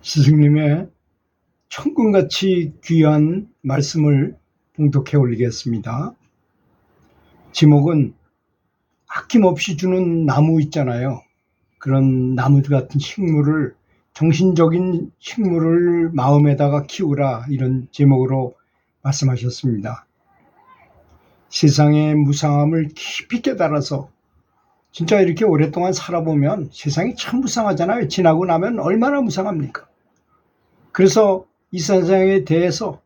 스승님의 천금같이 귀한 말씀을 봉독해 올리겠습니다. 제목은 아낌없이 주는 나무 있잖아요. 그런 나무 같은 식물을, 정신적인 식물을 마음에다가 키우라, 이런 제목으로 말씀하셨습니다. 세상의 무상함을 깊이 깨달아서 진짜 이렇게 오랫동안 살아보면 세상이 참 무상하잖아요. 지나고 나면 얼마나 무상합니까? 그래서 이 세상에 대해서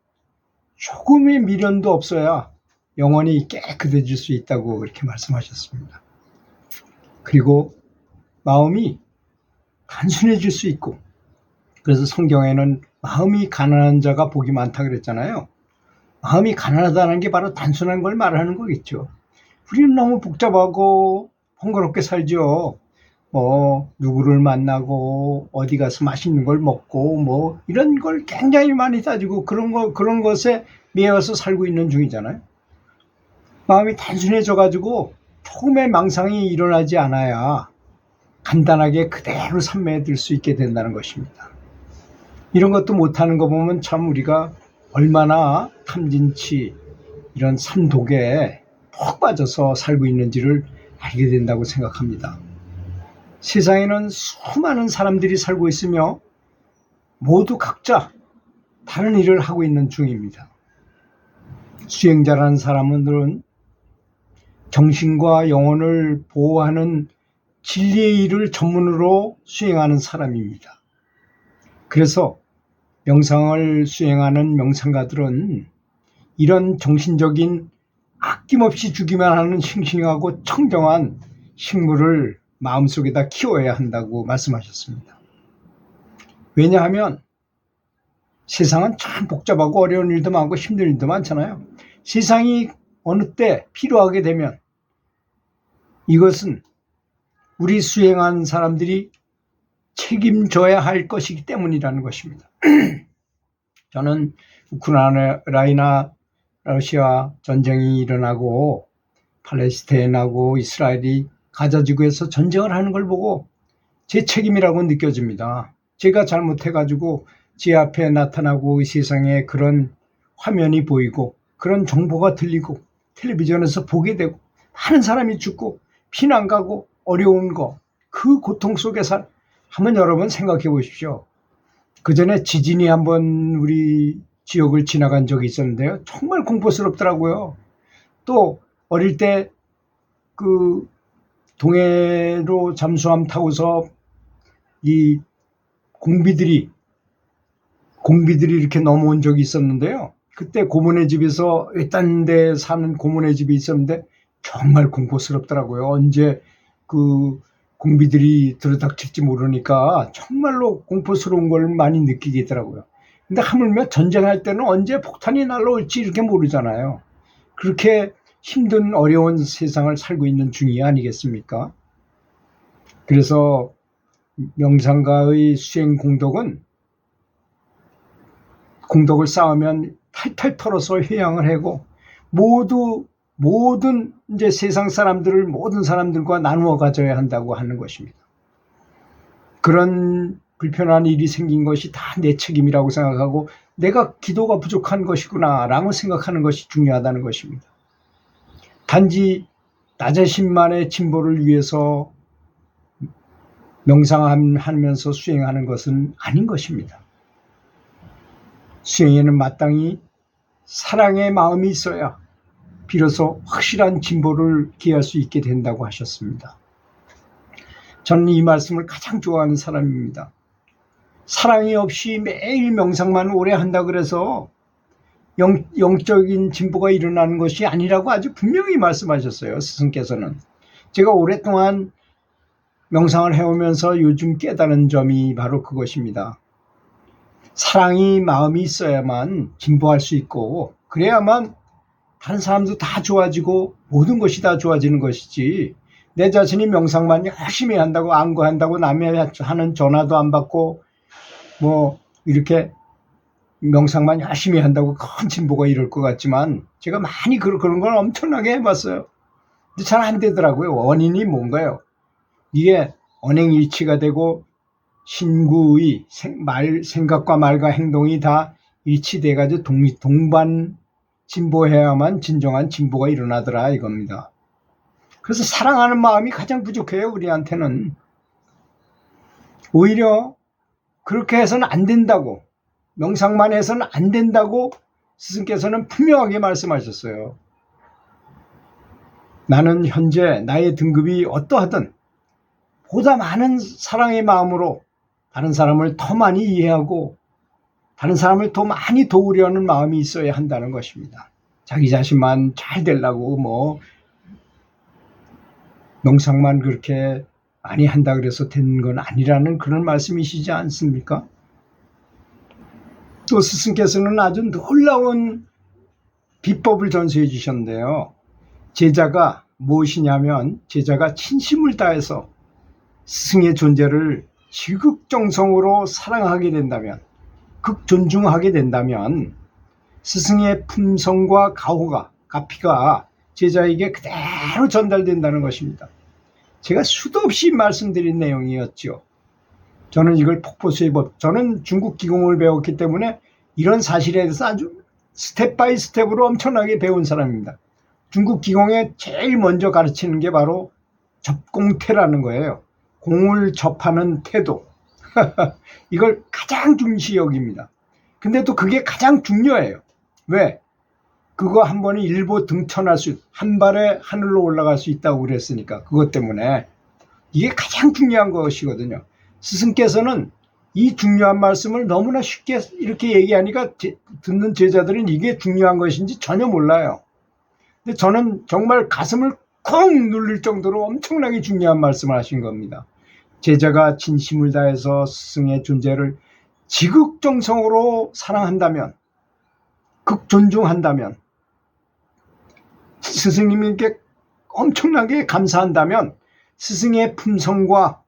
조금의 미련도 없어야 영원히 깨끗해질 수 있다고 그렇게 말씀하셨습니다. 그리고 마음이 단순해질 수 있고, 그래서 성경에는 마음이 가난한 자가 복이 많다 그랬잖아요. 마음이 가난하다는 게 바로 단순한 걸 말하는 거겠죠. 우리는 너무 복잡하고 번거롭게 살죠. 누구를 만나고 어디 가서 맛있는 걸 먹고 이런 걸 굉장히 많이 따지고 그런 것에 매여서 살고 있는 중이잖아요. 마음이 단순해져 가지고 조금의 망상이 일어나지 않아야 간단하게 그대로 삼매들 수 있게 된다는 것입니다. 이런 것도 못하는 거 보면 참 우리가 얼마나 탐진치 이런 삼독에 푹 빠져서 살고 있는지를 알게 된다고 생각합니다. 세상에는 수많은 사람들이 살고 있으며 모두 각자 다른 일을 하고 있는 중입니다. 수행자라는 사람들은 정신과 영혼을 보호하는 진리의 일을 전문으로 수행하는 사람입니다. 그래서 명상을 수행하는 명상가들은 이런 정신적인 아낌없이 주기만 하는 싱싱하고 청정한 식물을 마음속에다 키워야 한다고 말씀하셨습니다. 왜냐하면 세상은 참 복잡하고 어려운 일도 많고 힘든 일도 많잖아요. 세상이 어느 때 필요하게 되면 이것은 우리 수행한 사람들이 책임져야 할 것이기 때문이라는 것입니다. 저는 우크라이나 러시아 전쟁이 일어나고 팔레스타인하고 이스라엘이 가자 지구에서 전쟁을 하는 걸 보고 제 책임이라고 느껴집니다. 제가 잘못해가지고 제 앞에 나타나고 이 세상에 그런 화면이 보이고 그런 정보가 들리고 텔레비전에서 보게 되고 많은 사람이 죽고 피난 가고 어려운 거, 그 고통 속에서 한번 여러분 생각해 보십시오. 그 전에 지진이 한번 우리 지역을 지나간 적이 있었는데요. 정말 공포스럽더라고요. 또 어릴 때 그 동해로 잠수함 타고서 이 공비들이 이렇게 넘어온 적이 있었는데요. 그때 고모네 집에서 외딴 데 사는 고모네 집이 있었는데 정말 공포스럽더라고요. 언제 그 공비들이 들어닥칠지 모르니까 정말로 공포스러운 걸 많이 느끼게 되더라고요. 근데 하물며 전쟁할 때는 언제 폭탄이 날라올지 이렇게 모르잖아요. 그렇게 힘든 어려운 세상을 살고 있는 중이 아니겠습니까? 그래서 명상가의 수행 공덕을 쌓으면 탈탈 털어서 회양을 하고 모든 이제 세상 사람들을 모든 사람들과 나누어 가져야 한다고 하는 것입니다. 그런 불편한 일이 생긴 것이 다 내 책임이라고 생각하고 내가 기도가 부족한 것이구나 라고 생각하는 것이 중요하다는 것입니다. 단지 나 자신만의 진보를 위해서 명상하면서 수행하는 것은 아닌 것입니다. 수행에는 마땅히 사랑의 마음이 있어야 비로소 확실한 진보를 기할 수 있게 된다고 하셨습니다. 저는 이 말씀을 가장 좋아하는 사람입니다. 사랑이 없이 매일 명상만 오래 한다 그래서 영적인 진보가 일어나는 것이 아니라고 아주 분명히 말씀하셨어요. 스승께서는. 제가 오랫동안 명상을 해오면서 요즘 깨달은 점이 바로 그것입니다. 사랑이 마음이 있어야만 진보할 수 있고 그래야만 다른 사람도 다 좋아지고 모든 것이 다 좋아지는 것이지, 내 자신이 명상만 열심히 한다고 안구한다고 남의 하는 전화도 안 받고 이렇게 명상만 열심히 한다고 큰 진보가 이룰 것 같지만 제가 많이 그런 걸 엄청나게 해봤어요. 근데 잘 안 되더라고요. 원인이 뭔가요? 이게 언행일치가 되고 신구의 생각과 말과 행동이 다 일치돼가지고 동반 진보해야만 진정한 진보가 일어나더라 이겁니다. 그래서 사랑하는 마음이 가장 부족해요. 우리한테는. 오히려 그렇게 해서는 안 된다고, 명상만 해서는 안 된다고 스승께서는 분명하게 말씀하셨어요. 나는 현재 나의 등급이 어떠하든 보다 많은 사랑의 마음으로 다른 사람을 더 많이 이해하고 다른 사람을 더 많이 도우려는 마음이 있어야 한다는 것입니다. 자기 자신만 잘 되려고 명상만 그렇게 많이 한다 그래서 된 건 아니라는 그런 말씀이시지 않습니까? 또 스승께서는 아주 놀라운 비법을 전수해 주셨는데요. 제자가 무엇이냐면 제자가 진심을 다해서 스승의 존재를 지극정성으로 사랑하게 된다면, 극존중하게 된다면 스승의 품성과 가피가 제자에게 그대로 전달된다는 것입니다. 제가 수도 없이 말씀드린 내용이었죠. 저는 이걸 폭포수의 법, 저는 중국 기공을 배웠기 때문에 이런 사실에 대해서 아주 스텝 바이 스텝으로 엄청나게 배운 사람입니다. 중국 기공에 제일 먼저 가르치는 게 바로 접공태라는 거예요. 공을 접하는 태도. 이걸 가장 중시 여깁니다. 근데 또 그게 가장 중요해요. 왜? 그거 한 번에 일보 등천할 한 발에 하늘로 올라갈 수 있다고 그랬으니까 그것 때문에 이게 가장 중요한 것이거든요. 스승께서는 이 중요한 말씀을 너무나 쉽게 이렇게 얘기하니까 듣는 제자들은 이게 중요한 것인지 전혀 몰라요. 근데 저는 정말 가슴을 쿵 눌릴 정도로 엄청나게 중요한 말씀을 하신 겁니다. 제자가 진심을 다해서 스승의 존재를 지극정성으로 사랑한다면, 극존중한다면, 스승님께 엄청나게 감사한다면 스승의 품성과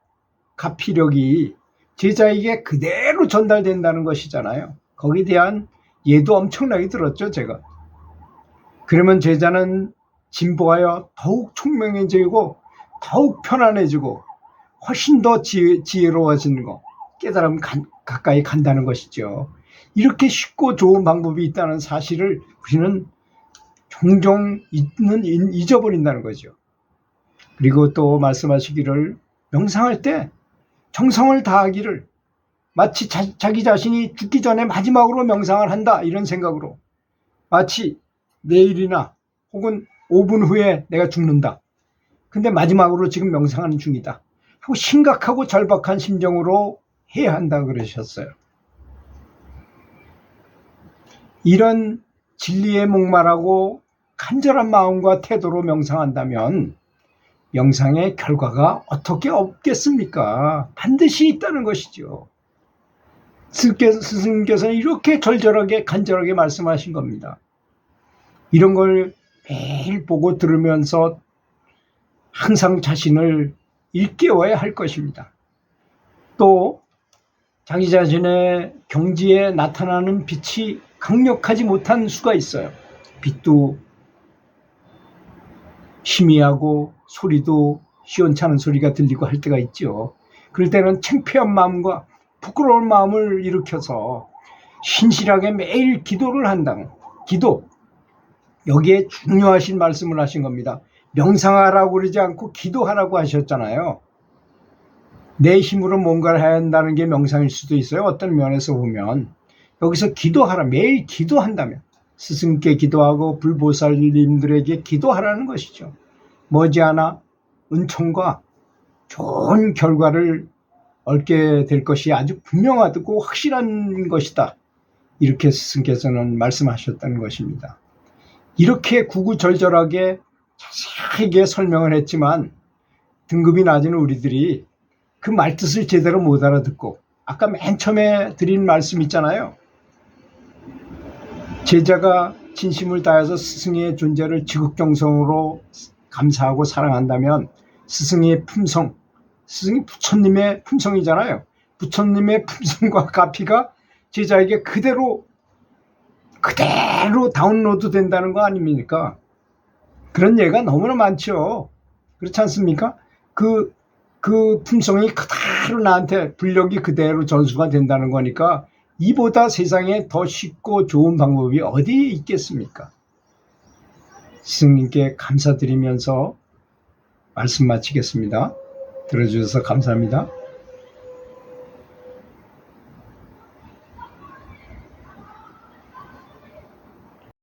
가피력이 제자에게 그대로 전달된다는 것이잖아요. 거기에 대한 예도 엄청나게 들었죠, 제가. 그러면 제자는 진보하여 더욱 총명해지고 더욱 편안해지고 훨씬 더 지혜로워지는 거, 깨달음 가까이 간다는 것이죠. 이렇게 쉽고 좋은 방법이 있다는 사실을 우리는 종종 잊어버린다는 거죠. 그리고 또 말씀하시기를 명상할 때 정성을 다하기를, 마치 자기 자신이 죽기 전에 마지막으로 명상을 한다 이런 생각으로, 마치 내일이나 혹은 5분 후에 내가 죽는다, 근데 마지막으로 지금 명상하는 중이다 하고 심각하고 절박한 심정으로 해야 한다 그러셨어요. 이런 진리에 목말하고 간절한 마음과 태도로 명상한다면 명상의 결과가 어떻게 없겠습니까? 반드시 있다는 것이죠. 스승님께서는 이렇게 절절하게 간절하게 말씀하신 겁니다. 이런 걸 매일 보고 들으면서 항상 자신을 일깨워야 할 것입니다. 또 자기 자신의 경지에 나타나는 빛이 강력하지 못한 수가 있어요. 빛도 희미하고 소리도 시원찮은 소리가 들리고 할 때가 있죠. 그럴 때는 창피한 마음과 부끄러운 마음을 일으켜서 신실하게 매일 기도를 한다는, 기도, 여기에 중요하신 말씀을 하신 겁니다. 명상하라고 그러지 않고 기도하라고 하셨잖아요. 내 힘으로 뭔가를 해야 한다는 게 명상일 수도 있어요. 어떤 면에서 보면. 여기서 기도하라, 매일 기도한다면 스승께 기도하고 불보살님들에게 기도하라는 것이죠. 머지않아 은총과 좋은 결과를 얻게 될 것이 아주 분명하고 확실한 것이다, 이렇게 스승께서는 말씀하셨다는 것입니다. 이렇게 구구절절하게 자세하게 설명을 했지만 등급이 낮은 우리들이 그 말뜻을 제대로 못 알아듣고, 아까 맨 처음에 드린 말씀 있잖아요. 제자가 진심을 다해서 스승의 존재를 지극정성으로 감사하고 사랑한다면 스승의 품성, 스승이 부처님의 품성이잖아요. 부처님의 품성과 가피가 제자에게 그대로 다운로드 된다는 거 아닙니까? 그런 예가 너무나 많죠. 그렇지 않습니까? 그 그 품성이 그대로 나한테 불력이 그대로 전수가 된다는 거니까 이보다 세상에 더 쉽고 좋은 방법이 어디에 있겠습니까? 스승님께 감사드리면서 말씀 마치겠습니다. 들어주셔서 감사합니다.